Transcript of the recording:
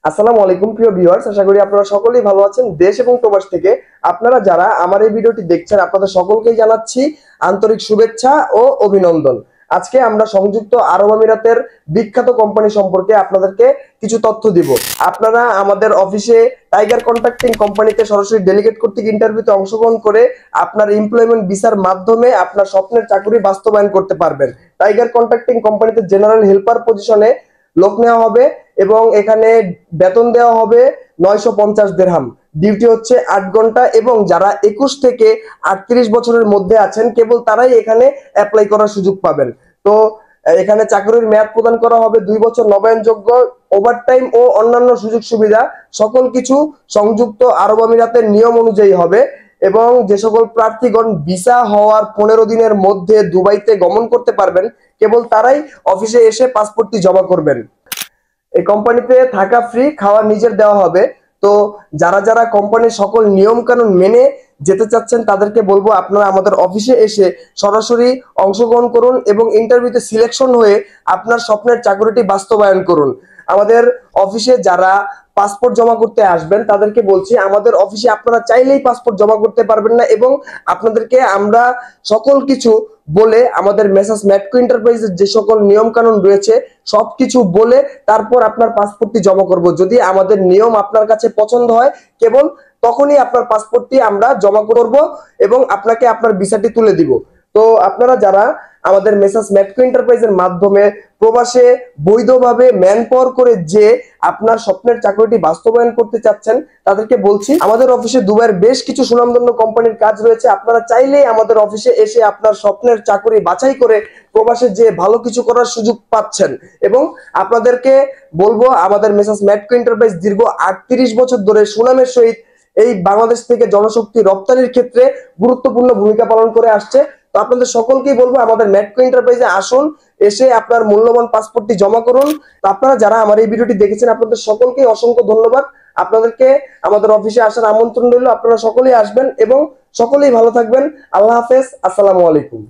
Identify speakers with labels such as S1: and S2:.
S1: আসসালামু আলাইকুম প্রিয় ভিউয়ার্স, আশা করি আপনারা সকলেই ভালো আছেন। দেশ এবং প্রবাস থেকে আপনারা যারা আমার এই ভিডিওটি দেখছেন, আপনাদের সকলকেই জানাচ্ছি আন্তরিক শুভেচ্ছা ও অভিনন্দন। আজকে আমরা সংযুক্ত আরব আমিরাতের বিখ্যাত কোম্পানি সম্পর্কে আপনাদেরকে কিছু তথ্য দিব। আপনারা আমাদের অফিসে টাইগার কন্ট্রাক্টিং কোম্পানিতে সরাসরি ডেলিগেট কর্তৃক ইন্টারভিউতে অংশগ্রহণ করে আপনার এমপ্লয়মেন্ট ভিসার মাধ্যমে আপনার স্বপ্নের চাকরি বাস্তবায়ন করতে পারবেন। টাইগার কন্ট্রাক্টিং কোম্পানিতে জেনারেল হেল্পার পজিশনে লোক নেওয়া হবে এবং এখানে বেতন দেওয়া হবে 950 দিরহাম। ডিউটি হচ্ছে 8 ঘন্টা এবং যারা 21 থেকে 38 বছরের মধ্যে আছেন কেবল তারাই এখানে অ্যাপ্লাই করার সুযোগ পাবেন। তো এখানে চাকরির মেয়াদ প্রদান করা হবে 2 বছর, নবায়নযোগ্য, ওভারটাইম ও অন্যান্য সুযোগ সুবিধা সকল কিছু সংযুক্ত আরব আমিরাতের নিয়ম অনুযায়ী হবে। এবং যে সকল প্রার্থীগণ ভিসা হওয়ার 15 দিনের মধ্যে দুবাইতে গমন করতে পারবেন কেবল তারাই অফিসে এসে পাসপোর্টটি জমা করবেন। এই কোম্পানিতে থাকা ফ্রি, খাওয়া নিজের দেওয়া হবে। তো যারা যারা কোম্পানির সকল নিয়ম কানুন মেনে যেতে চাচ্ছেন তাদেরকে বলবো আপনারা আমাদের অফিসে এসে সরাসরি অংশগ্রহণ করুন এবং ইন্টারভিউতে সিলেকশন হয়ে আপনার স্বপ্নের চাকরিটি বাস্তবায়ন করুন। আমাদের অফিসে যারা পাসপোর্ট জমা করতে আসবেন তাদেরকে বলছি আমাদের অফিসে আপনারা চাইলেই পাসপোর্ট জমা করতে পারবেন না এবং আপনাদেরকে আমরা সকল কিছু বলে আমাদের মেসার্স ম্যাটকো এন্টারপ্রাইজের যে সকল নিয়ম কানুন রয়েছে সবকিছু বলে তারপর আপনার পাসপোর্টটি জমা করব। যদি আমাদের নিয়ম আপনার কাছে পছন্দ হয় কেবল তখনই আপনার পাসপোর্টটি আমরা জমা করব এবং আপনাকে আপনার ভিসাটি তুলে দিব। তো আপনারা যারা আমাদের মেসার্স ম্যাটকো এন্টারপ্রাইজের মাধ্যমে প্রবাসে বৈধভাবে ম্যান পাওয়ার করে যে আপনার স্বপ্নের চাকরিটি বাস্তবায়ন করতে চাচ্ছেন তাদেরকে বলছি আমাদের অফিসে দুবাইয়ের বেশ কিছু সুনামধন্য কোম্পানির কাজ রয়েছে। আপনারা চাইলেই আমাদের অফিসে এসে আপনার স্বপ্নের চাকরি বাছাই করে প্রবাসে যে ভালো কিছু করার সুযোগ পাচ্ছেন। এবং আপনাদেরকে বলবো আমাদের মেসার্স ম্যাটকো এন্টারপ্রাইজ দীর্ঘ 38 বছর ধরে সুনামের সহিত এই বাংলাদেশ থেকে জনশক্তি রপ্তানির ক্ষেত্রে গুরুত্বপূর্ণ ভূমিকা পালন করে আসছে। তো আপনাদের সকলকেই বলবো আমাদের ম্যাটকো এন্টারপ্রাইজে আসুন, এসে আপনার মূল্যবান পাসপোর্টটি জমা করুন। তো আপনারা যারা আমার এই ভিডিওটি দেখেছেন আপনাদের সকলকেই অসংখ্য ধন্যবাদ। আপনাদেরকে আমাদের অফিসে আসার আমন্ত্রণ রইল। আপনারা সকলেই আসবেন এবং সকলেই ভালো থাকবেন। আল্লাহ হাফেজ, আসসালামু আলাইকুম।